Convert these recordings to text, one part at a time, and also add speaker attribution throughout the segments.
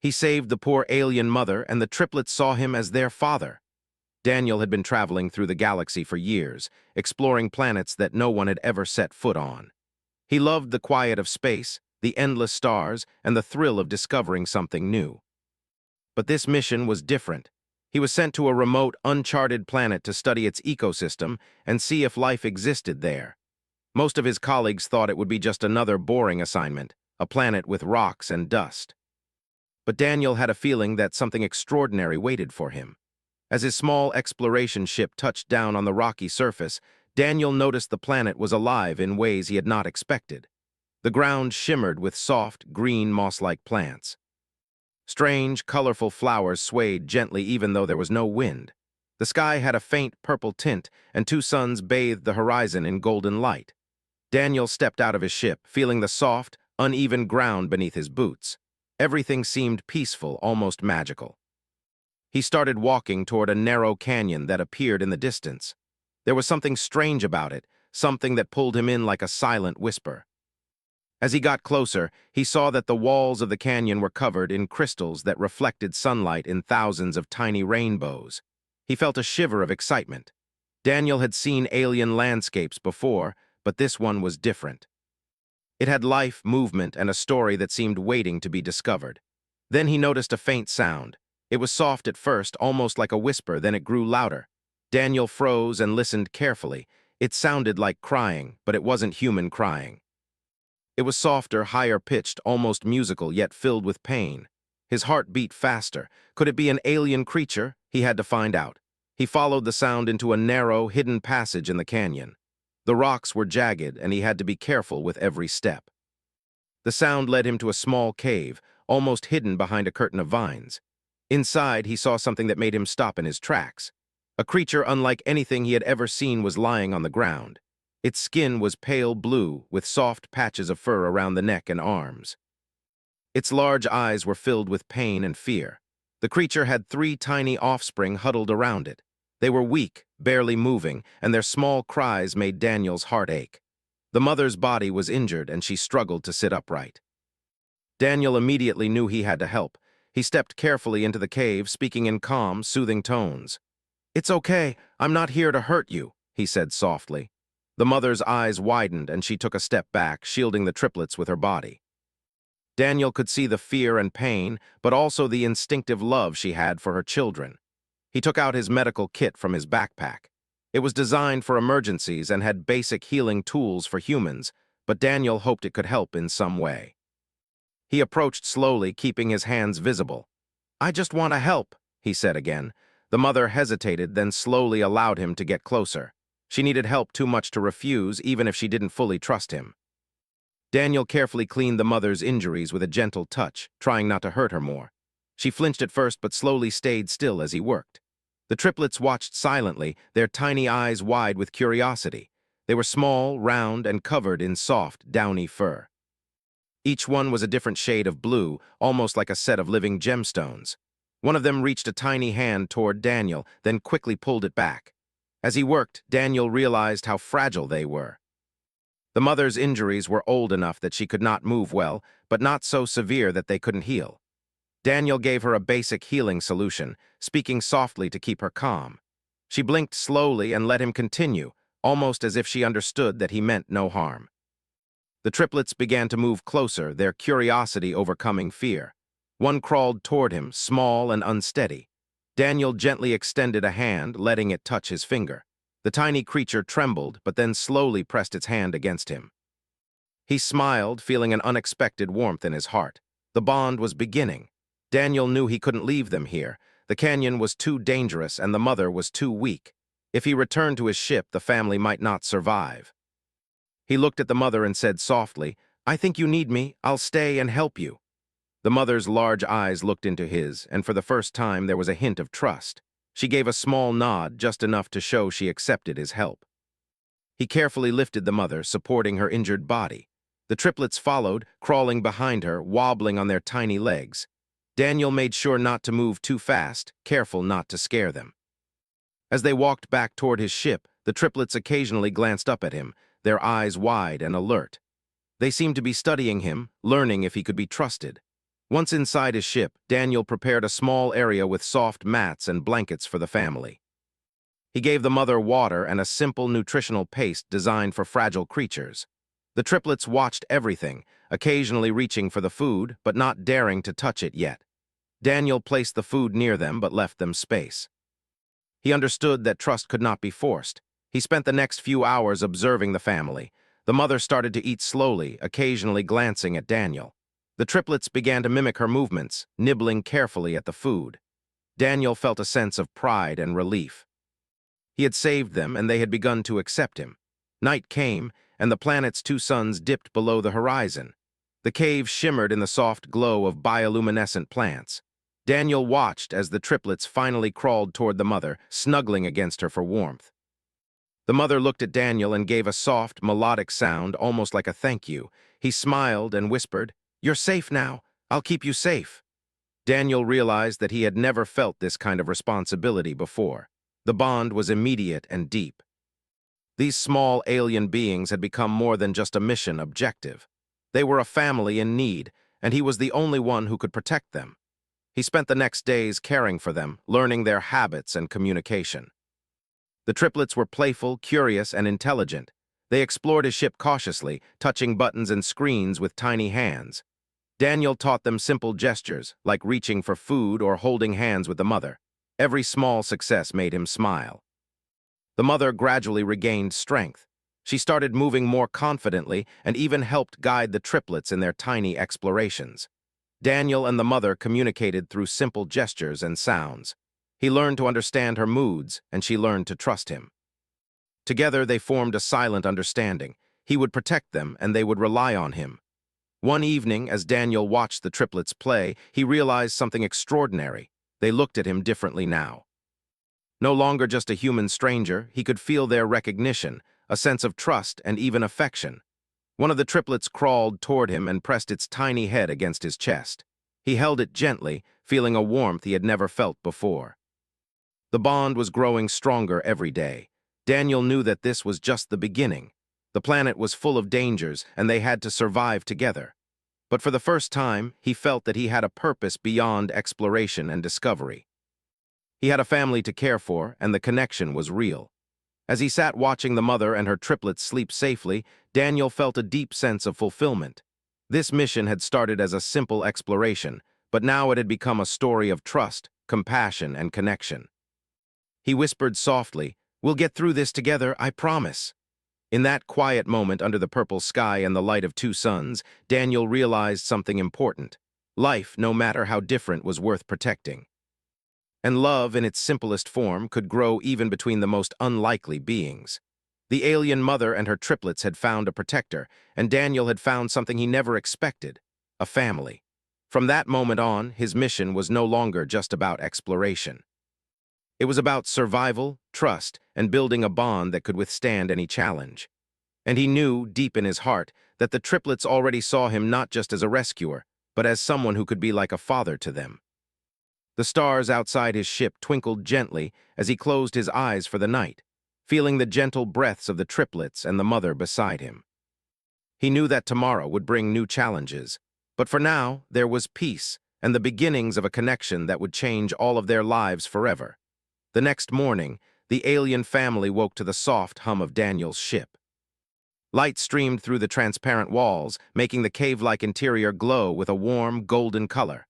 Speaker 1: He saved the poor alien mother, and the triplets saw him as their father. Daniel had been traveling through the galaxy for years, exploring planets that no one had ever set foot on. He loved the quiet of space, the endless stars, and the thrill of discovering something new. But this mission was different. He was sent to a remote, uncharted planet to study its ecosystem and see if life existed there. Most of his colleagues thought it would be just another boring assignment, a planet with rocks and dust. But Daniel had a feeling that something extraordinary waited for him. As his small exploration ship touched down on the rocky surface, Daniel noticed the planet was alive in ways he had not expected. The ground shimmered with soft, green, moss-like plants. Strange, colorful flowers swayed gently even though there was no wind. The sky had a faint purple tint, and two suns bathed the horizon in golden light. Daniel stepped out of his ship, feeling the soft, uneven ground beneath his boots. Everything seemed peaceful, almost magical. He started walking toward a narrow canyon that appeared in the distance. There was something strange about it, something that pulled him in like a silent whisper. As he got closer, he saw that the walls of the canyon were covered in crystals that reflected sunlight in thousands of tiny rainbows. He felt a shiver of excitement. Daniel had seen alien landscapes before, but this one was different. It had life, movement, and a story that seemed waiting to be discovered. Then he noticed a faint sound. It was soft at first, almost like a whisper, then it grew louder. Daniel froze and listened carefully. It sounded like crying, but it wasn't human crying. It was softer, higher-pitched, almost musical, yet filled with pain. His heart beat faster. Could it be an alien creature? He had to find out. He followed the sound into a narrow, hidden passage in the canyon. The rocks were jagged, and he had to be careful with every step. The sound led him to a small cave, almost hidden behind a curtain of vines. Inside, he saw something that made him stop in his tracks. A creature unlike anything he had ever seen was lying on the ground. Its skin was pale blue, with soft patches of fur around the neck and arms. Its large eyes were filled with pain and fear. The creature had 3 tiny offspring huddled around it. They were weak, barely moving, and their small cries made Daniel's heart ache. The mother's body was injured, and she struggled to sit upright. Daniel immediately knew he had to help. He stepped carefully into the cave, speaking in calm, soothing tones. "It's okay, I'm not here to hurt you," he said softly. The mother's eyes widened, and she took a step back, shielding the triplets with her body. Daniel could see the fear and pain, but also the instinctive love she had for her children. He took out his medical kit from his backpack. It was designed for emergencies and had basic healing tools for humans, but Daniel hoped it could help in some way. He approached slowly, keeping his hands visible. "I just want to help," he said again. The mother hesitated, then slowly allowed him to get closer. She needed help too much to refuse, even if she didn't fully trust him. Daniel carefully cleaned the mother's injuries with a gentle touch, trying not to hurt her more. She flinched at first, but slowly stayed still as he worked. The triplets watched silently, their tiny eyes wide with curiosity. They were small, round, and covered in soft, downy fur. Each one was a different shade of blue, almost like a set of living gemstones. One of them reached a tiny hand toward Daniel, then quickly pulled it back. As he worked, Daniel realized how fragile they were. The mother's injuries were old enough that she could not move well, but not so severe that they couldn't heal. Daniel gave her a basic healing solution, speaking softly to keep her calm. She blinked slowly and let him continue, almost as if she understood that he meant no harm. The triplets began to move closer, their curiosity overcoming fear. One crawled toward him, small and unsteady. Daniel gently extended a hand, letting it touch his finger. The tiny creature trembled, but then slowly pressed its hand against him. He smiled, feeling an unexpected warmth in his heart. The bond was beginning. Daniel knew he couldn't leave them here. The canyon was too dangerous, and the mother was too weak. If he returned to his ship, the family might not survive. He looked at the mother and said softly, "I think you need me. I'll stay and help you." The mother's large eyes looked into his, and for the first time there was a hint of trust. She gave a small nod, just enough to show she accepted his help. He carefully lifted the mother, supporting her injured body. The triplets followed, crawling behind her, wobbling on their tiny legs. Daniel made sure not to move too fast, careful not to scare them. As they walked back toward his ship, the triplets occasionally glanced up at him, their eyes wide and alert. They seemed to be studying him, learning if he could be trusted. Once inside his ship, Daniel prepared a small area with soft mats and blankets for the family. He gave the mother water and a simple nutritional paste designed for fragile creatures. The triplets watched everything, occasionally reaching for the food, but not daring to touch it yet. Daniel placed the food near them but left them space. He understood that trust could not be forced. He spent the next few hours observing the family. The mother started to eat slowly, occasionally glancing at Daniel. The triplets began to mimic her movements, nibbling carefully at the food. Daniel felt a sense of pride and relief. He had saved them, and they had begun to accept him. Night came, and the planet's two suns dipped below the horizon. The cave shimmered in the soft glow of bioluminescent plants. Daniel watched as the triplets finally crawled toward the mother, snuggling against her for warmth. The mother looked at Daniel and gave a soft, melodic sound, almost like a thank you. He smiled and whispered, "You're safe now. I'll keep you safe." Daniel realized that he had never felt this kind of responsibility before. The bond was immediate and deep. These small alien beings had become more than just a mission objective. They were a family in need, and he was the only one who could protect them. He spent the next days caring for them, learning their habits and communication. The triplets were playful, curious, and intelligent. They explored his ship cautiously, touching buttons and screens with tiny hands. Daniel taught them simple gestures, like reaching for food or holding hands with the mother. Every small success made him smile. The mother gradually regained strength. She started moving more confidently and even helped guide the triplets in their tiny explorations. Daniel and the mother communicated through simple gestures and sounds. He learned to understand her moods, and she learned to trust him. Together, they formed a silent understanding. He would protect them, and they would rely on him. One evening, as Daniel watched the triplets play, he realized something extraordinary. They looked at him differently now. No longer just a human stranger, he could feel their recognition, a sense of trust and even affection. One of the triplets crawled toward him and pressed its tiny head against his chest. He held it gently, feeling a warmth he had never felt before. The bond was growing stronger every day. Daniel knew that this was just the beginning. The planet was full of dangers, and they had to survive together. But for the first time, he felt that he had a purpose beyond exploration and discovery. He had a family to care for, and the connection was real. As he sat watching the mother and her triplets sleep safely, Daniel felt a deep sense of fulfillment. This mission had started as a simple exploration, but now it had become a story of trust, compassion, and connection. He whispered softly, "We'll get through this together, I promise." In that quiet moment under the purple sky and the light of two suns, Daniel realized something important. Life, no matter how different, was worth protecting. And love, in its simplest form, could grow even between the most unlikely beings. The alien mother and her triplets had found a protector, and Daniel had found something he never expected, a family. From that moment on, his mission was no longer just about exploration. It was about survival, trust, and building a bond that could withstand any challenge. And he knew, deep in his heart, that the triplets already saw him not just as a rescuer, but as someone who could be like a father to them. The stars outside his ship twinkled gently as he closed his eyes for the night, feeling the gentle breaths of the triplets and the mother beside him. He knew that tomorrow would bring new challenges, but for now there was peace and the beginnings of a connection that would change all of their lives forever. The next morning, the alien family woke to the soft hum of Daniel's ship. Light streamed through the transparent walls, making the cave-like interior glow with a warm, golden color.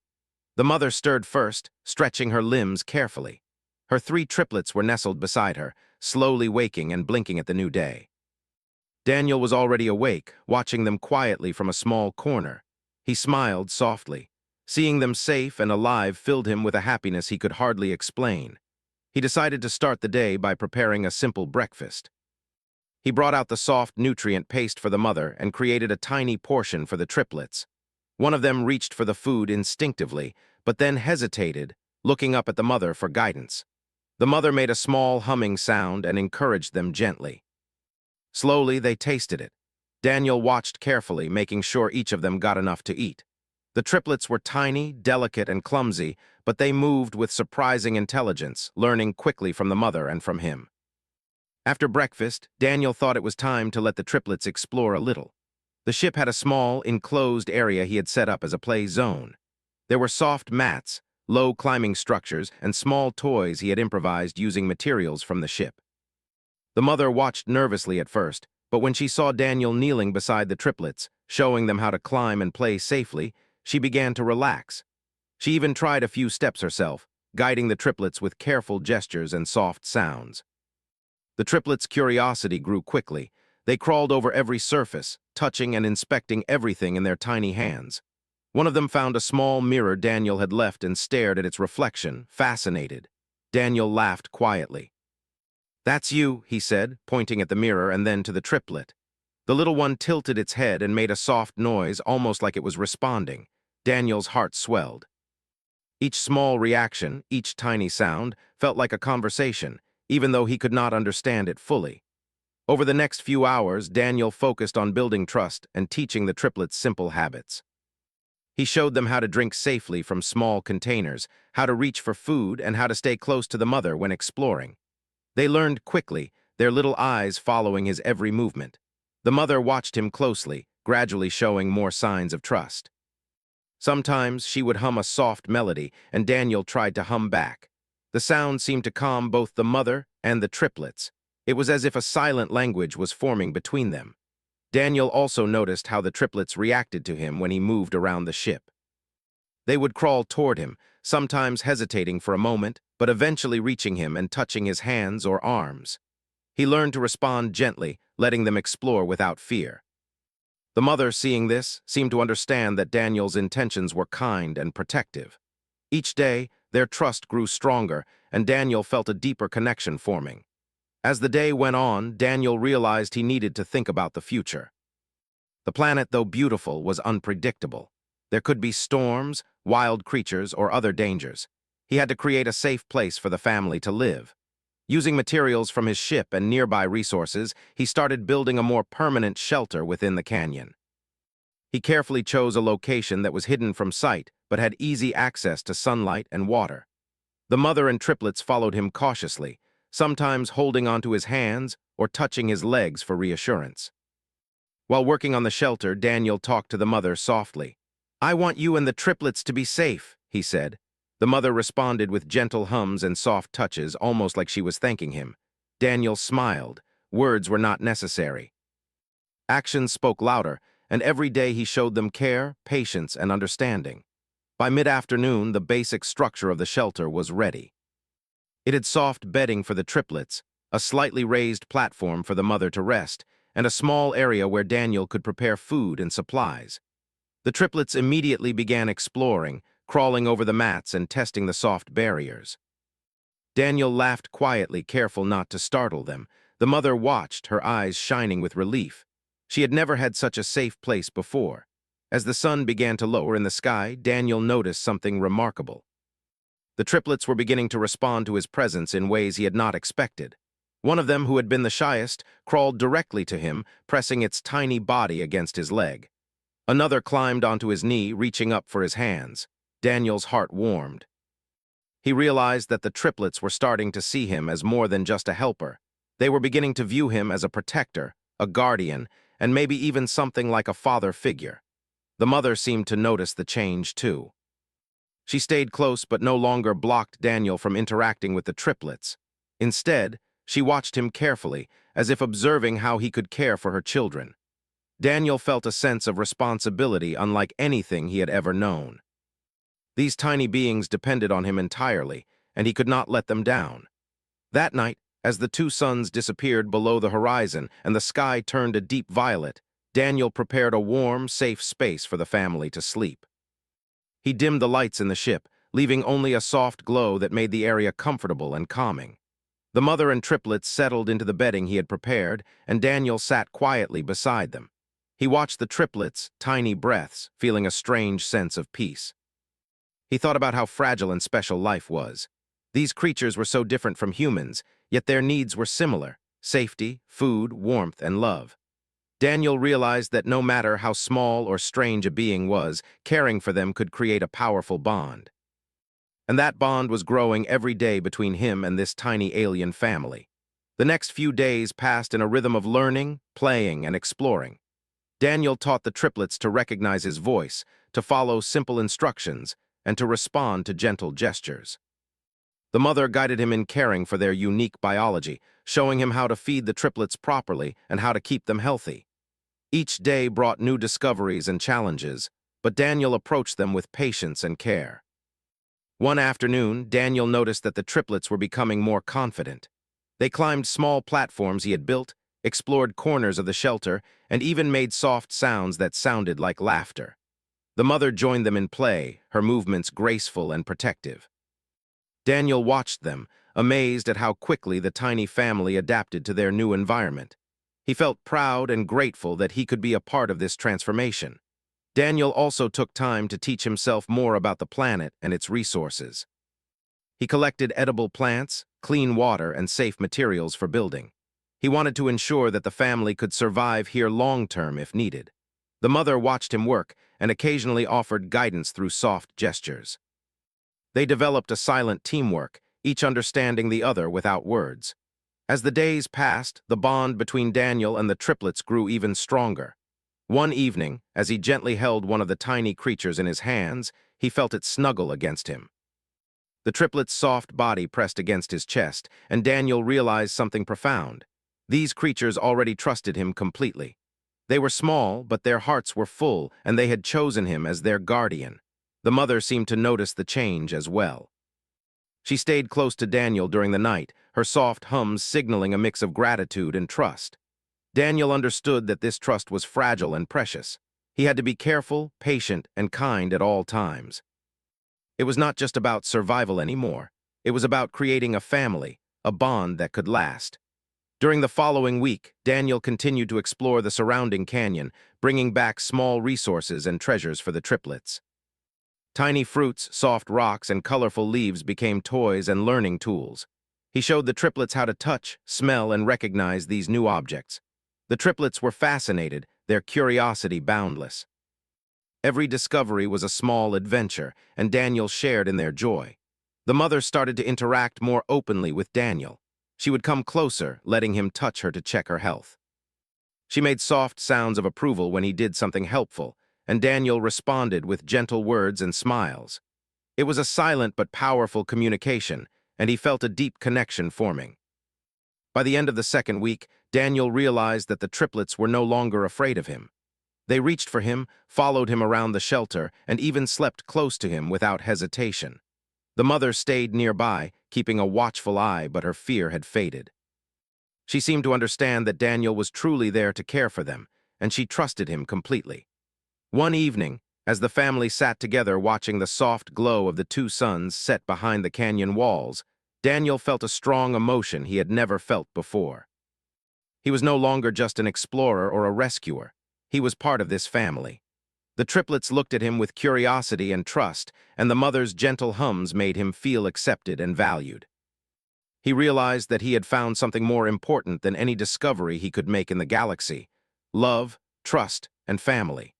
Speaker 1: The mother stirred first, stretching her limbs carefully. Her three triplets were nestled beside her, slowly waking and blinking at the new day. Daniel was already awake, watching them quietly from a small corner. He smiled softly. Seeing them safe and alive filled him with a happiness he could hardly explain. He decided to start the day by preparing a simple breakfast. He brought out the soft nutrient paste for the mother and created a tiny portion for the triplets. One of them reached for the food instinctively, but then hesitated, looking up at the mother for guidance. The mother made a small humming sound and encouraged them gently. Slowly, they tasted it. Daniel watched carefully, making sure each of them got enough to eat. The triplets were tiny, delicate, and clumsy, but they moved with surprising intelligence, learning quickly from the mother and from him. After breakfast, Daniel thought it was time to let the triplets explore a little. The ship had a small, enclosed area he had set up as a play zone. There were soft mats, low climbing structures, and small toys he had improvised using materials from the ship. The mother watched nervously at first, but when she saw Daniel kneeling beside the triplets, showing them how to climb and play safely, she began to relax. She even tried a few steps herself, guiding the triplets with careful gestures and soft sounds. The triplets' curiosity grew quickly. They crawled over every surface, touching and inspecting everything in their tiny hands. One of them found a small mirror Daniel had left and stared at its reflection, fascinated. Daniel laughed quietly. "That's you," he said, pointing at the mirror and then to the triplet. The little one tilted its head and made a soft noise, almost like it was responding. Daniel's heart swelled. Each small reaction, each tiny sound, felt like a conversation, even though he could not understand it fully. Over the next few hours, Daniel focused on building trust and teaching the triplets simple habits. He showed them how to drink safely from small containers, how to reach for food, and how to stay close to the mother when exploring. They learned quickly, their little eyes following his every movement. The mother watched him closely, gradually showing more signs of trust. Sometimes she would hum a soft melody, and Daniel tried to hum back. The sound seemed to calm both the mother and the triplets. It was as if a silent language was forming between them. Daniel also noticed how the triplets reacted to him when he moved around the ship. They would crawl toward him, sometimes hesitating for a moment, but eventually reaching him and touching his hands or arms. He learned to respond gently, letting them explore without fear. The mother, seeing this, seemed to understand that Daniel's intentions were kind and protective. Each day, their trust grew stronger, and Daniel felt a deeper connection forming. As the day went on, Daniel realized he needed to think about the future. The planet, though beautiful, was unpredictable. There could be storms, wild creatures, or other dangers. He had to create a safe place for the family to live. Using materials from his ship and nearby resources, he started building a more permanent shelter within the canyon. He carefully chose a location that was hidden from sight but had easy access to sunlight and water. The mother and triplets followed him cautiously, sometimes holding onto his hands or touching his legs for reassurance. While working on the shelter, Daniel talked to the mother softly. "I want you and the triplets to be safe," he said. The mother responded with gentle hums and soft touches, almost like she was thanking him. Daniel smiled. Words were not necessary. Actions spoke louder, and every day he showed them care, patience, and understanding. By mid-afternoon, the basic structure of the shelter was ready. It had soft bedding for the triplets, a slightly raised platform for the mother to rest, and a small area where Daniel could prepare food and supplies. The triplets immediately began exploring, crawling over the mats and testing the soft barriers. Daniel laughed quietly, careful not to startle them. The mother watched, her eyes shining with relief. She had never had such a safe place before. As the sun began to lower in the sky, Daniel noticed something remarkable. The triplets were beginning to respond to his presence in ways he had not expected. One of them, who had been the shyest, crawled directly to him, pressing its tiny body against his leg. Another climbed onto his knee, reaching up for his hands. Daniel's heart warmed. He realized that the triplets were starting to see him as more than just a helper. They were beginning to view him as a protector, a guardian, and maybe even something like a father figure. The mother seemed to notice the change, too. She stayed close but no longer blocked Daniel from interacting with the triplets. Instead, she watched him carefully, as if observing how he could care for her children. Daniel felt a sense of responsibility unlike anything he had ever known. These tiny beings depended on him entirely, and he could not let them down. That night, as the two suns disappeared below the horizon and the sky turned a deep violet, Daniel prepared a warm, safe space for the family to sleep. He dimmed the lights in the ship, leaving only a soft glow that made the area comfortable and calming. The mother and triplets settled into the bedding he had prepared, and Daniel sat quietly beside them. He watched the triplets' tiny breaths, feeling a strange sense of peace. He thought about how fragile and special life was. These creatures were so different from humans, yet their needs were similar: safety, food, warmth, and love. Daniel realized that no matter how small or strange a being was, caring for them could create a powerful bond. And that bond was growing every day between him and this tiny alien family. The next few days passed in a rhythm of learning, playing, and exploring. Daniel taught the triplets to recognize his voice, to follow simple instructions, and to respond to gentle gestures. The mother guided him in caring for their unique biology, showing him how to feed the triplets properly and how to keep them healthy. Each day brought new discoveries and challenges, but Daniel approached them with patience and care. One afternoon, Daniel noticed that the triplets were becoming more confident. They climbed small platforms he had built, explored corners of the shelter, and even made soft sounds that sounded like laughter. The mother joined them in play, her movements graceful and protective. Daniel watched them, amazed at how quickly the tiny family adapted to their new environment. He felt proud and grateful that he could be a part of this transformation. Daniel also took time to teach himself more about the planet and its resources. He collected edible plants, clean water, and safe materials for building. He wanted to ensure that the family could survive here long-term if needed. The mother watched him work and occasionally offered guidance through soft gestures. They developed a silent teamwork, each understanding the other without words. As the days passed, the bond between Daniel and the triplets grew even stronger. One evening, as he gently held one of the tiny creatures in his hands, he felt it snuggle against him. The triplet's soft body pressed against his chest, and Daniel realized something profound. These creatures already trusted him completely. They were small, but their hearts were full, and they had chosen him as their guardian. The mother seemed to notice the change as well. She stayed close to Daniel during the night, her soft hums signaling a mix of gratitude and trust. Daniel understood that this trust was fragile and precious. He had to be careful, patient, and kind at all times. It was not just about survival anymore. It was about creating a family, a bond that could last. During the following week, Daniel continued to explore the surrounding canyon, bringing back small resources and treasures for the triplets. Tiny fruits, soft rocks, and colorful leaves became toys and learning tools. He showed the triplets how to touch, smell, and recognize these new objects. The triplets were fascinated, their curiosity boundless. Every discovery was a small adventure, and Daniel shared in their joy. The mother started to interact more openly with Daniel. She would come closer, letting him touch her to check her health. She made soft sounds of approval when he did something helpful, and Daniel responded with gentle words and smiles. It was a silent but powerful communication, and he felt a deep connection forming. By the end of the second week, Daniel realized that the triplets were no longer afraid of him. They reached for him, followed him around the shelter, and even slept close to him without hesitation. The mother stayed nearby, keeping a watchful eye, but her fear had faded. She seemed to understand that Daniel was truly there to care for them, and she trusted him completely. One evening, as the family sat together watching the soft glow of the two suns set behind the canyon walls, Daniel felt a strong emotion he had never felt before. He was no longer just an explorer or a rescuer. He was part of this family. The triplets looked at him with curiosity and trust, and the mother's gentle hums made him feel accepted and valued. He realized that he had found something more important than any discovery he could make in the galaxy: love, trust, and family.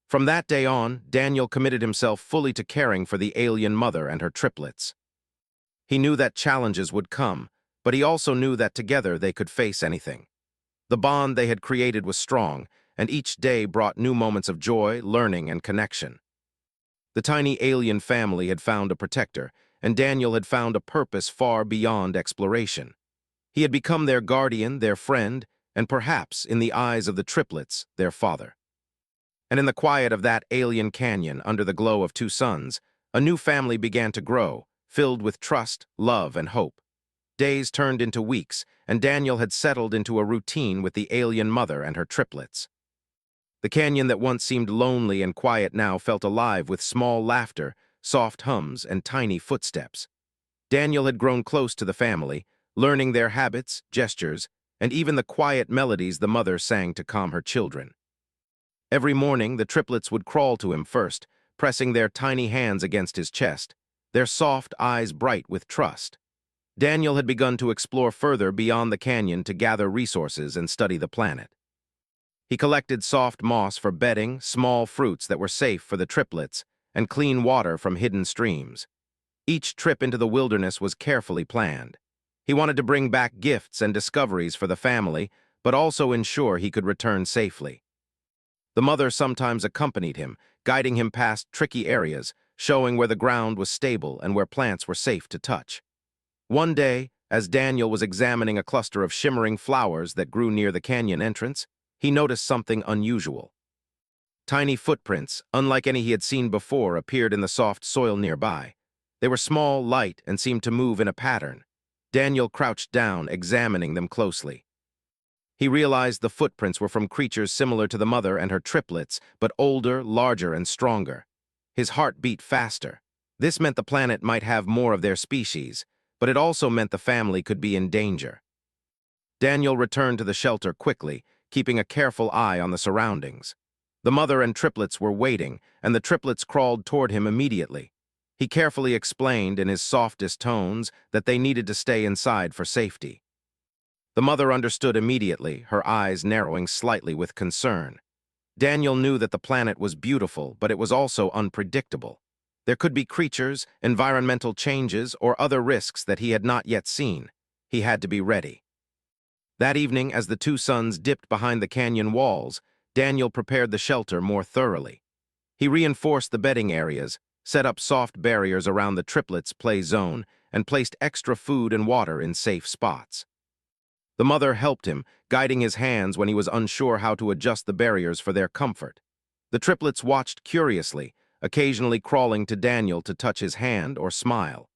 Speaker 1: From that day on, Daniel committed himself fully to caring for the alien mother and her triplets. He knew that challenges would come, but he also knew that together they could face anything. The bond they had created was strong, and each day brought new moments of joy, learning, and connection. The tiny alien family had found a protector, and Daniel had found a purpose far beyond exploration. He had become their guardian, their friend, and perhaps, in the eyes of the triplets, their father. And in the quiet of that alien canyon, under the glow of two suns, a new family began to grow, filled with trust, love, and hope. Days turned into weeks, and Daniel had settled into a routine with the alien mother and her triplets. The canyon that once seemed lonely and quiet now felt alive with small laughter, soft hums, and tiny footsteps. Daniel had grown close to the family, learning their habits, gestures, and even the quiet melodies the mother sang to calm her children. Every morning, the triplets would crawl to him first, pressing their tiny hands against his chest, their soft eyes bright with trust. Daniel had begun to explore further beyond the canyon to gather resources and study the planet. He collected soft moss for bedding, small fruits that were safe for the triplets, and clean water from hidden streams. Each trip into the wilderness was carefully planned. He wanted to bring back gifts and discoveries for the family, but also ensure he could return safely. The mother sometimes accompanied him, guiding him past tricky areas, showing where the ground was stable and where plants were safe to touch. One day, as Daniel was examining a cluster of shimmering flowers that grew near the canyon entrance, he noticed something unusual. Tiny footprints, unlike any he had seen before, appeared in the soft soil nearby. They were small, light, and seemed to move in a pattern. Daniel crouched down, examining them closely. He realized the footprints were from creatures similar to the mother and her triplets, but older, larger, and stronger. His heart beat faster. This meant the planet might have more of their species, but it also meant the family could be in danger. Daniel returned to the shelter quickly, keeping a careful eye on the surroundings. The mother and triplets were waiting, and the triplets crawled toward him immediately. He carefully explained in his softest tones that they needed to stay inside for safety. The mother understood immediately, her eyes narrowing slightly with concern. Daniel knew that the planet was beautiful, but it was also unpredictable. There could be creatures, environmental changes, or other risks that he had not yet seen. He had to be ready. That evening, as the two sons dipped behind the canyon walls, Daniel prepared the shelter more thoroughly. He reinforced the bedding areas, set up soft barriers around the triplets' play zone, and placed extra food and water in safe spots. The mother helped him, guiding his hands when he was unsure how to adjust the barriers for their comfort. The triplets watched curiously, occasionally crawling to Daniel to touch his hand or smile.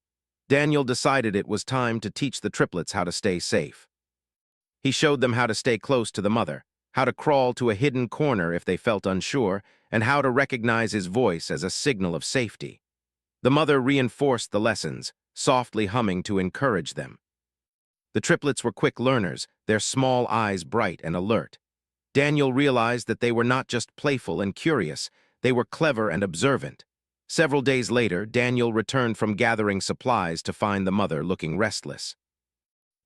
Speaker 1: Daniel decided it was time to teach the triplets how to stay safe. He showed them how to stay close to the mother, how to crawl to a hidden corner if they felt unsure, and how to recognize his voice as a signal of safety. The mother reinforced the lessons, softly humming to encourage them. The triplets were quick learners, their small eyes bright and alert. Daniel realized that they were not just playful and curious, they were clever and observant. Several days later, Daniel returned from gathering supplies to find the mother looking restless.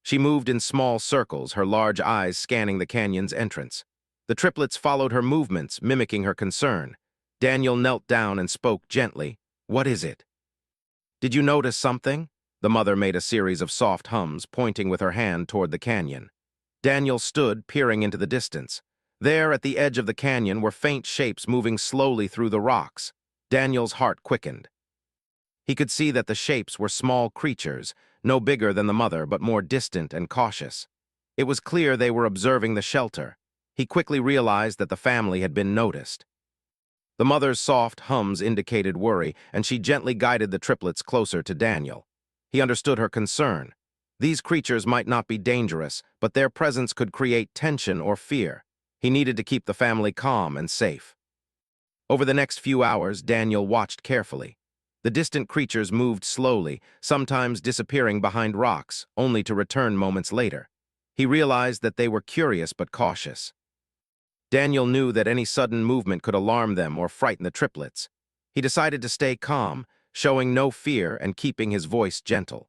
Speaker 1: She moved in small circles, her large eyes scanning the canyon's entrance. The triplets followed her movements, mimicking her concern. Daniel knelt down and spoke gently. "What is it?" "Did you notice something?" The mother made a series of soft hums, pointing with her hand toward the canyon. Daniel stood, peering into the distance. There, at the edge of the canyon, were faint shapes moving slowly through the rocks. Daniel's heart quickened. He could see that the shapes were small creatures, no bigger than the mother, but more distant and cautious. It was clear they were observing the shelter. He quickly realized that the family had been noticed. The mother's soft hums indicated worry, and she gently guided the triplets closer to Daniel. He understood her concern. These creatures might not be dangerous, but their presence could create tension or fear. He needed to keep the family calm and safe. Over the next few hours, Daniel watched carefully. The distant creatures moved slowly, sometimes disappearing behind rocks, only to return moments later. He realized that they were curious but cautious. Daniel knew that any sudden movement could alarm them or frighten the triplets. He decided to stay calm, showing no fear and keeping his voice gentle.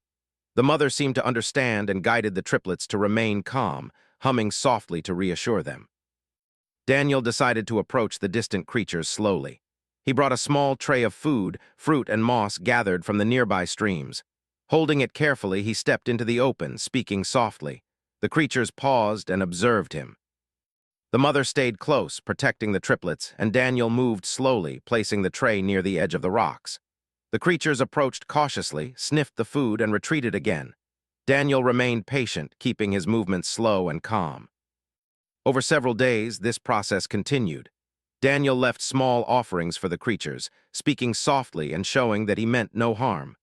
Speaker 1: The mother seemed to understand and guided the triplets to remain calm, humming softly to reassure them. Daniel decided to approach the distant creatures slowly. He brought a small tray of food, fruit, and moss gathered from the nearby streams. Holding it carefully, he stepped into the open, speaking softly. The creatures paused and observed him. The mother stayed close, protecting the triplets, and Daniel moved slowly, placing the tray near the edge of the rocks. The creatures approached cautiously, sniffed the food, and retreated again. Daniel remained patient, keeping his movements slow and calm. Over several days, this process continued. Daniel left small offerings for the creatures, speaking softly and showing that he meant no harm.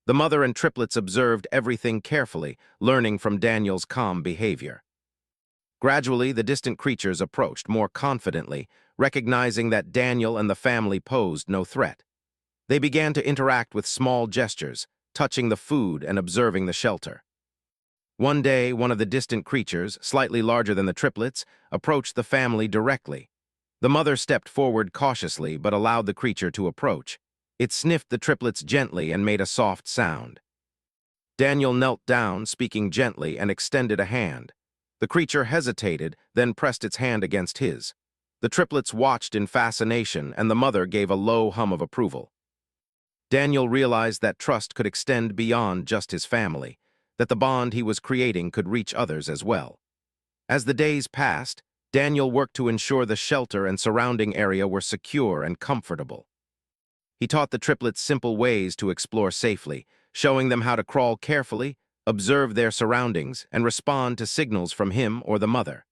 Speaker 1: The mother and triplets observed everything carefully, learning from Daniel's calm behavior. Gradually, the distant creatures approached more confidently, recognizing that Daniel and the family posed no threat. They began to interact with small gestures, touching the food and observing the shelter. One day, one of the distant creatures, slightly larger than the triplets, approached the family directly. The mother stepped forward cautiously but allowed the creature to approach. It sniffed the triplets gently and made a soft sound. Daniel knelt down, speaking gently, and extended a hand. The creature hesitated, then pressed its hand against his. The triplets watched in fascination, and the mother gave a low hum of approval. Daniel realized that trust could extend beyond just his family, that the bond he was creating could reach others as well. As the days passed, Daniel worked to ensure the shelter and surrounding area were secure and comfortable. He taught the triplets simple ways to explore safely, showing them how to crawl carefully, observe their surroundings, and respond to signals from him or the mother.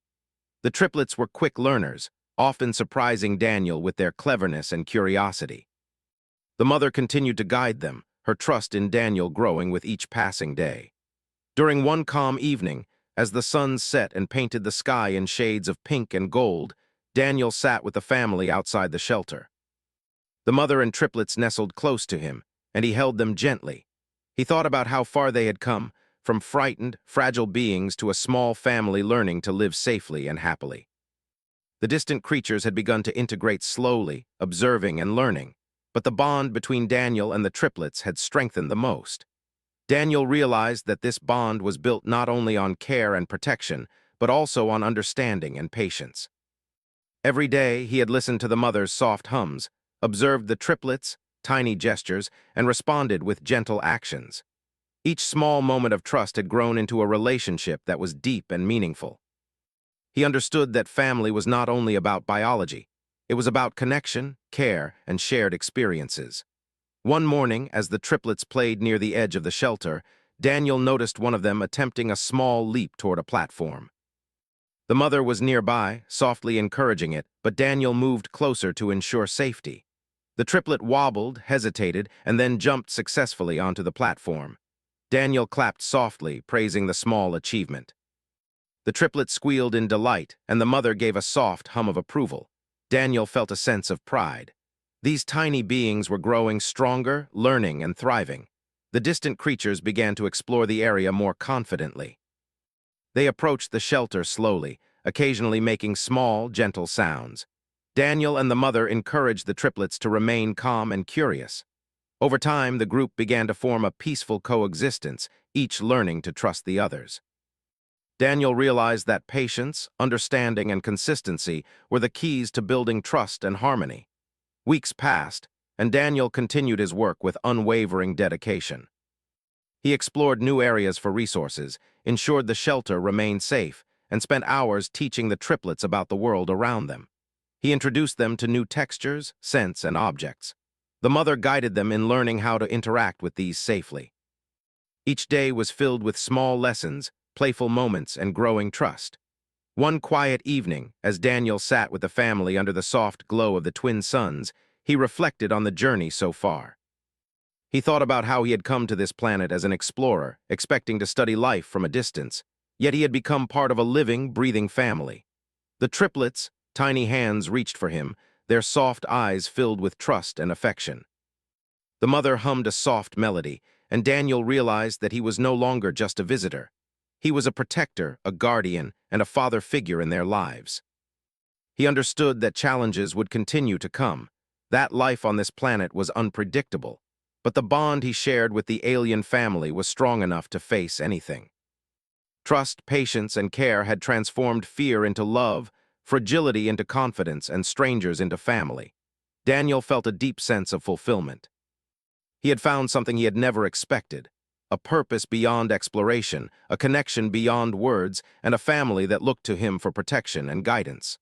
Speaker 1: The triplets were quick learners, often surprising Daniel with their cleverness and curiosity. The mother continued to guide them, her trust in Daniel growing with each passing day. During one calm evening, as the sun set and painted the sky in shades of pink and gold, Daniel sat with the family outside the shelter. The mother and triplets nestled close to him, and he held them gently. He thought about how far they had come, from frightened, fragile beings to a small family learning to live safely and happily. The distant creatures had begun to integrate slowly, observing and learning, but the bond between Daniel and the triplets had strengthened the most. Daniel realized that this bond was built not only on care and protection, but also on understanding and patience. Every day, he had listened to the mother's soft hums, observed the triplets' tiny gestures, and responded with gentle actions. Each small moment of trust had grown into a relationship that was deep and meaningful. He understood that family was not only about biology. It was about connection, care, and shared experiences. One morning, as the triplets played near the edge of the shelter, Daniel noticed one of them attempting a small leap toward a platform. The mother was nearby, softly encouraging it, but Daniel moved closer to ensure safety. The triplet wobbled, hesitated, and then jumped successfully onto the platform. Daniel clapped softly, praising the small achievement. The triplet squealed in delight, and the mother gave a soft hum of approval. Daniel felt a sense of pride. These tiny beings were growing stronger, learning, and thriving. The distant creatures began to explore the area more confidently. They approached the shelter slowly, occasionally making small, gentle sounds. Daniel and the mother encouraged the triplets to remain calm and curious. Over time, the group began to form a peaceful coexistence, each learning to trust the others. Daniel realized that patience, understanding, and consistency were the keys to building trust and harmony. Weeks passed, and Daniel continued his work with unwavering dedication. He explored new areas for resources, ensured the shelter remained safe, and spent hours teaching the triplets about the world around them. He introduced them to new textures, scents, and objects. The mother guided them in learning how to interact with these safely. Each day was filled with small lessons, playful moments, and growing trust. One quiet evening, as Daniel sat with the family under the soft glow of the twin suns, he reflected on the journey so far. He thought about how he had come to this planet as an explorer, expecting to study life from a distance, yet he had become part of a living, breathing family. The triplets' tiny hands reached for him, their soft eyes filled with trust and affection. The mother hummed a soft melody, and Daniel realized that he was no longer just a visitor. He was a protector, a guardian, and a father figure in their lives. He understood that challenges would continue to come, that life on this planet was unpredictable, but the bond he shared with the alien family was strong enough to face anything. Trust, patience, and care had transformed fear into love, fragility into confidence, and strangers into family. Daniel felt a deep sense of fulfillment. He had found something he had never expected, a purpose beyond exploration, a connection beyond words, and a family that looked to him for protection and guidance.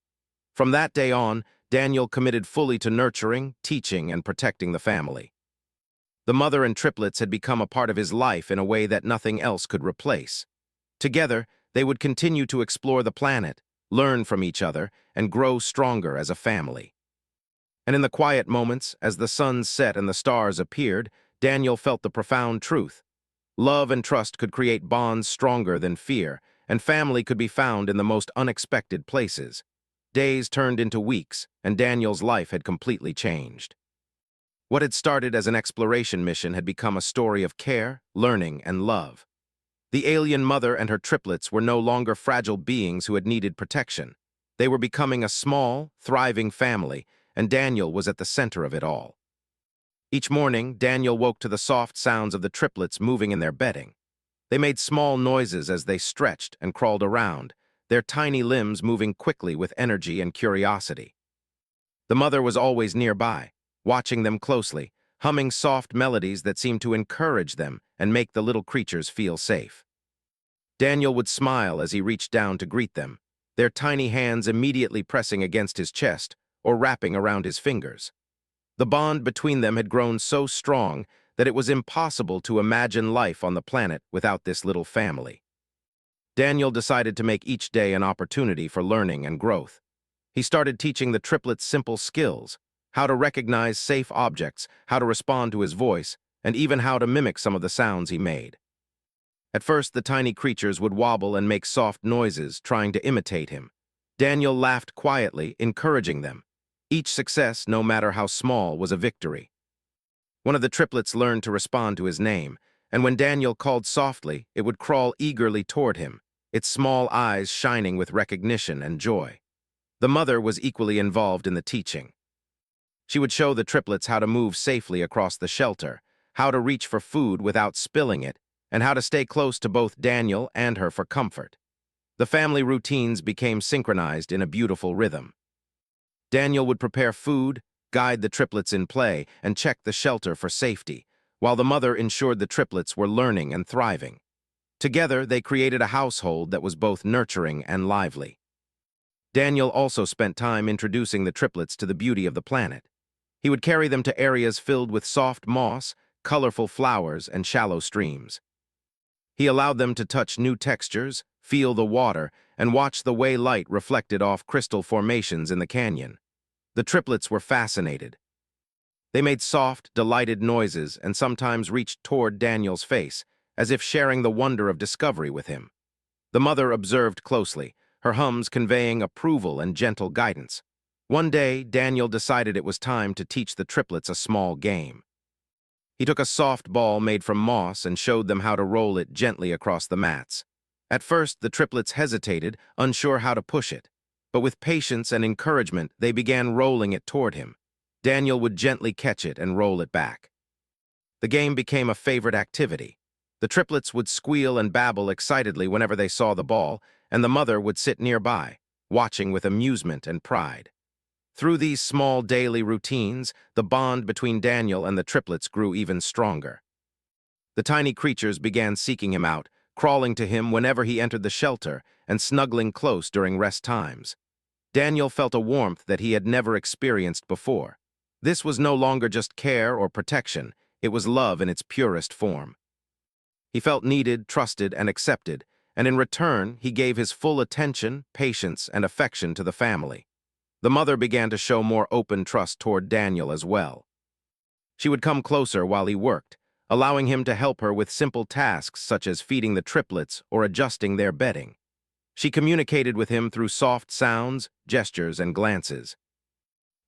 Speaker 1: From that day on, Daniel committed fully to nurturing, teaching, and protecting the family. The mother and triplets had become a part of his life in a way that nothing else could replace. Together, they would continue to explore the planet, learn from each other, and grow stronger as a family. And in the quiet moments, as the sun set and the stars appeared, Daniel felt the profound truth. Love and trust could create bonds stronger than fear, and family could be found in the most unexpected places. Days turned into weeks, and Daniel's life had completely changed. What had started as an exploration mission had become a story of care, learning, and love. The alien mother and her triplets were no longer fragile beings who had needed protection. They were becoming a small, thriving family, and Daniel was at the center of it all. Each morning, Daniel woke to the soft sounds of the triplets moving in their bedding. They made small noises as they stretched and crawled around, their tiny limbs moving quickly with energy and curiosity. The mother was always nearby, watching them closely, humming soft melodies that seemed to encourage them and make the little creatures feel safe. Daniel would smile as he reached down to greet them, their tiny hands immediately pressing against his chest or wrapping around his fingers. The bond between them had grown so strong that it was impossible to imagine life on the planet without this little family. Daniel decided to make each day an opportunity for learning and growth. He started teaching the triplets simple skills: how to recognize safe objects, how to respond to his voice, and even how to mimic some of the sounds he made. At first, the tiny creatures would wobble and make soft noises, trying to imitate him. Daniel laughed quietly, encouraging them. Each success, no matter how small, was a victory. One of the triplets learned to respond to his name, and when Daniel called softly, it would crawl eagerly toward him, its small eyes shining with recognition and joy. The mother was equally involved in the teaching. She would show the triplets how to move safely across the shelter, how to reach for food without spilling it, and how to stay close to both Daniel and her for comfort. The family routines became synchronized in a beautiful rhythm. Daniel would prepare food, guide the triplets in play, and check the shelter for safety, while the mother ensured the triplets were learning and thriving. Together, they created a household that was both nurturing and lively. Daniel also spent time introducing the triplets to the beauty of the planet. He would carry them to areas filled with soft moss, colorful flowers, and shallow streams. He allowed them to touch new textures, feel the water, and watch the way light reflected off crystal formations in the canyon. The triplets were fascinated. They made soft, delighted noises and sometimes reached toward Daniel's face, as if sharing the wonder of discovery with him. The mother observed closely, her hums conveying approval and gentle guidance. One day, Daniel decided it was time to teach the triplets a small game. He took a soft ball made from moss and showed them how to roll it gently across the mats. At first, the triplets hesitated, unsure how to push it. But with patience and encouragement, they began rolling it toward him. Daniel would gently catch it and roll it back. The game became a favorite activity. The triplets would squeal and babble excitedly whenever they saw the ball, and the mother would sit nearby, watching with amusement and pride. Through these small daily routines, the bond between Daniel and the triplets grew even stronger. The tiny creatures began seeking him out, crawling to him whenever he entered the shelter and snuggling close during rest times. Daniel felt a warmth that he had never experienced before. This was no longer just care or protection, it was love in its purest form. He felt needed, trusted, and accepted, and in return, he gave his full attention, patience, and affection to the family. The mother began to show more open trust toward Daniel as well. She would come closer while he worked, allowing him to help her with simple tasks such as feeding the triplets or adjusting their bedding. She communicated with him through soft sounds, gestures, and glances.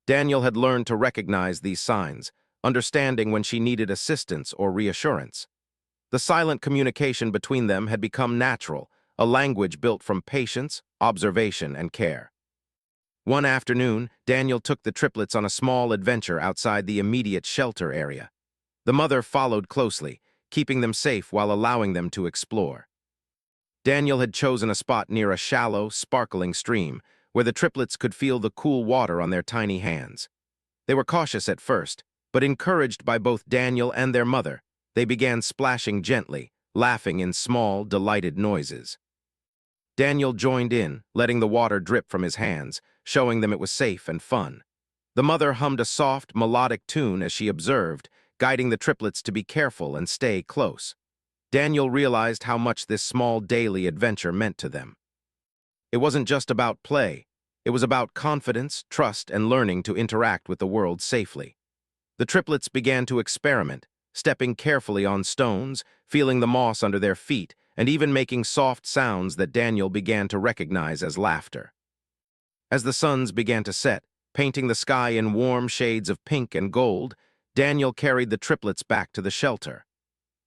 Speaker 1: Daniel had learned to recognize these signs, understanding when she needed assistance or reassurance. The silent communication between them had become natural, a language built from patience, observation, and care. One afternoon, Daniel took the triplets on a small adventure outside the immediate shelter area. The mother followed closely, keeping them safe while allowing them to explore. Daniel had chosen a spot near a shallow, sparkling stream, where the triplets could feel the cool water on their tiny hands. They were cautious at first, but encouraged by both Daniel and their mother, they began splashing gently, laughing in small, delighted noises. Daniel joined in, letting the water drip from his hands, showing them it was safe and fun. The mother hummed a soft, melodic tune as she observed, guiding the triplets to be careful and stay close. Daniel realized how much this small daily adventure meant to them. It wasn't just about play. It was about confidence, trust, and learning to interact with the world safely. The triplets began to experiment, stepping carefully on stones, feeling the moss under their feet, and even making soft sounds that Daniel began to recognize as laughter. As the suns began to set, painting the sky in warm shades of pink and gold, Daniel carried the triplets back to the shelter.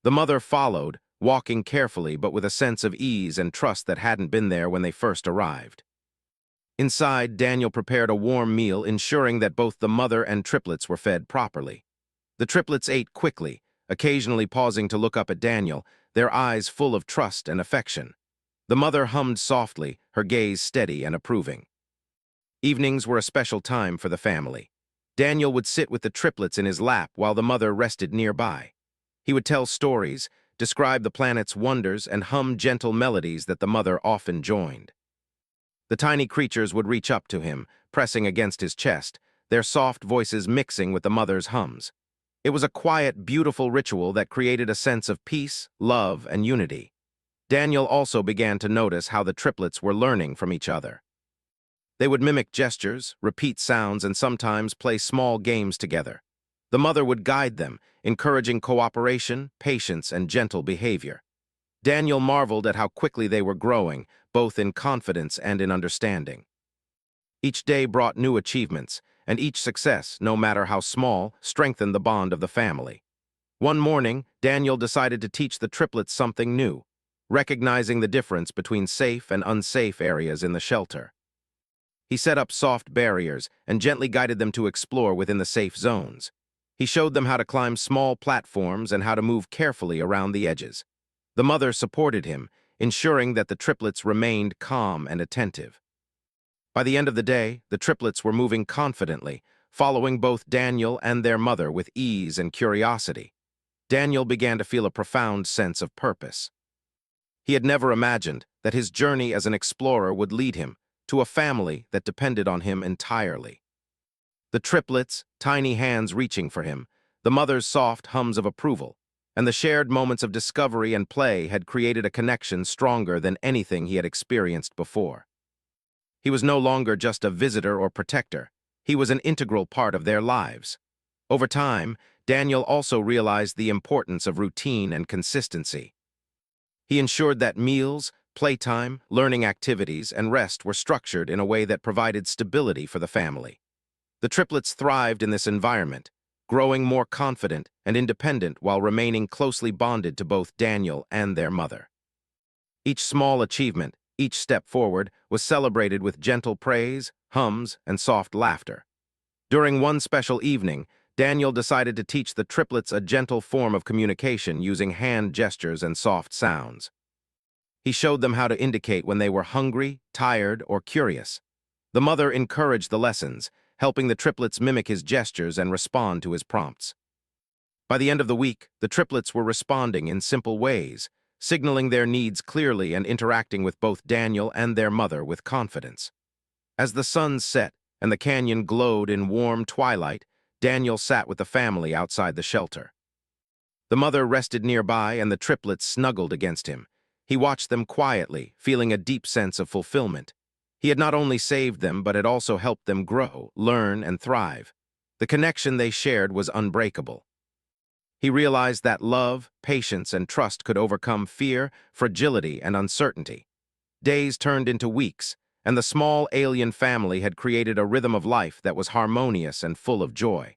Speaker 1: The mother followed, walking carefully but with a sense of ease and trust that hadn't been there when they first arrived. Inside, Daniel prepared a warm meal, ensuring that both the mother and triplets were fed properly. The triplets ate quickly, occasionally pausing to look up at Daniel, their eyes full of trust and affection. The mother hummed softly, her gaze steady and approving. Evenings were a special time for the family. Daniel would sit with the triplets in his lap while the mother rested nearby. He would tell stories, describe the planet's wonders, and hum gentle melodies that the mother often joined. The tiny creatures would reach up to him, pressing against his chest, their soft voices mixing with the mother's hums. It was a quiet, beautiful ritual that created a sense of peace, love, and unity. Daniel also began to notice how the triplets were learning from each other. They would mimic gestures, repeat sounds, and sometimes play small games together. The mother would guide them, encouraging cooperation, patience, and gentle behavior. Daniel marveled at how quickly they were growing, both in confidence and in understanding. Each day brought new achievements, and each success, no matter how small, strengthened the bond of the family. One morning, Daniel decided to teach the triplets something new, recognizing the difference between safe and unsafe areas in the shelter. He set up soft barriers and gently guided them to explore within the safe zones. He showed them how to climb small platforms and how to move carefully around the edges. The mother supported him, ensuring that the triplets remained calm and attentive. By the end of the day, the triplets were moving confidently, following both Daniel and their mother with ease and curiosity. Daniel began to feel a profound sense of purpose. He had never imagined that his journey as an explorer would lead him to a family that depended on him entirely. The triplets, tiny hands reaching for him, the mother's soft hums of approval, and the shared moments of discovery and play had created a connection stronger than anything he had experienced before. He was no longer just a visitor or protector. He was an integral part of their lives. Over time, Daniel also realized the importance of routine and consistency. He ensured that meals, playtime, learning activities, and rest were structured in a way that provided stability for the family. The triplets thrived in this environment, growing more confident and independent while remaining closely bonded to both Daniel and their mother. Each small achievement, each step forward, was celebrated with gentle praise, hums, and soft laughter. During one special evening, Daniel decided to teach the triplets a gentle form of communication using hand gestures and soft sounds. He showed them how to indicate when they were hungry, tired, or curious. The mother encouraged the lessons, helping the triplets mimic his gestures and respond to his prompts. By the end of the week, the triplets were responding in simple ways, signaling their needs clearly and interacting with both Daniel and their mother with confidence. As the sun set and the canyon glowed in warm twilight, Daniel sat with the family outside the shelter. The mother rested nearby and the triplets snuggled against him. He watched them quietly, feeling a deep sense of fulfillment. He had not only saved them, but had also helped them grow, learn, and thrive. The connection they shared was unbreakable. He realized that love, patience, and trust could overcome fear, fragility, and uncertainty. Days turned into weeks, and the small alien family had created a rhythm of life that was harmonious and full of joy.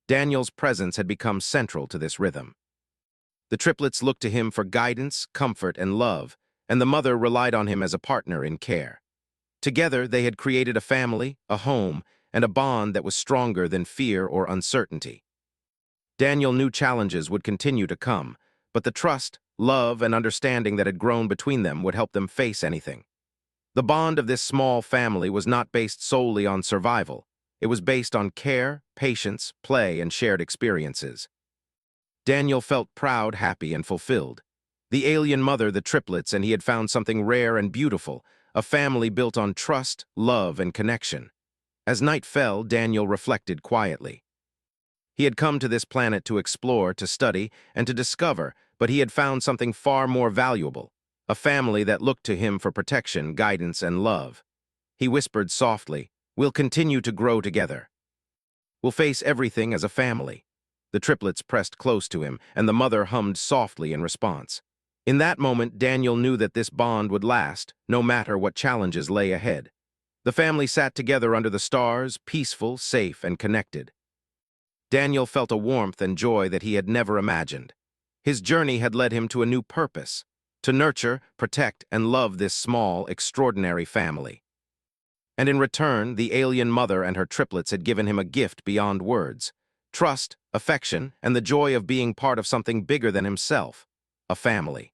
Speaker 1: Daniel's presence had become central to this rhythm. The triplets looked to him for guidance, comfort, and love, and the mother relied on him as a partner in care. Together, they had created a family, a home, and a bond that was stronger than fear or uncertainty. Daniel knew challenges would continue to come, but the trust, love, and understanding that had grown between them would help them face anything. The bond of this small family was not based solely on survival. It was based on care, patience, play, and shared experiences. Daniel felt proud, happy, and fulfilled. The alien mother, the triplets, and he had found something rare and beautiful, a family built on trust, love, and connection. As night fell, Daniel reflected quietly. He had come to this planet to explore, to study, and to discover, but he had found something far more valuable, a family that looked to him for protection, guidance, and love. He whispered softly, "We'll continue to grow together. We'll face everything as a family." The triplets pressed close to him, and the mother hummed softly in response. In that moment, Daniel knew that this bond would last, no matter what challenges lay ahead. The family sat together under the stars, peaceful, safe, and connected. Daniel felt a warmth and joy that he had never imagined. His journey had led him to a new purpose, to nurture, protect, and love this small, extraordinary family. And in return, the alien mother and her triplets had given him a gift beyond words: trust, affection, and the joy of being part of something bigger than himself, a family.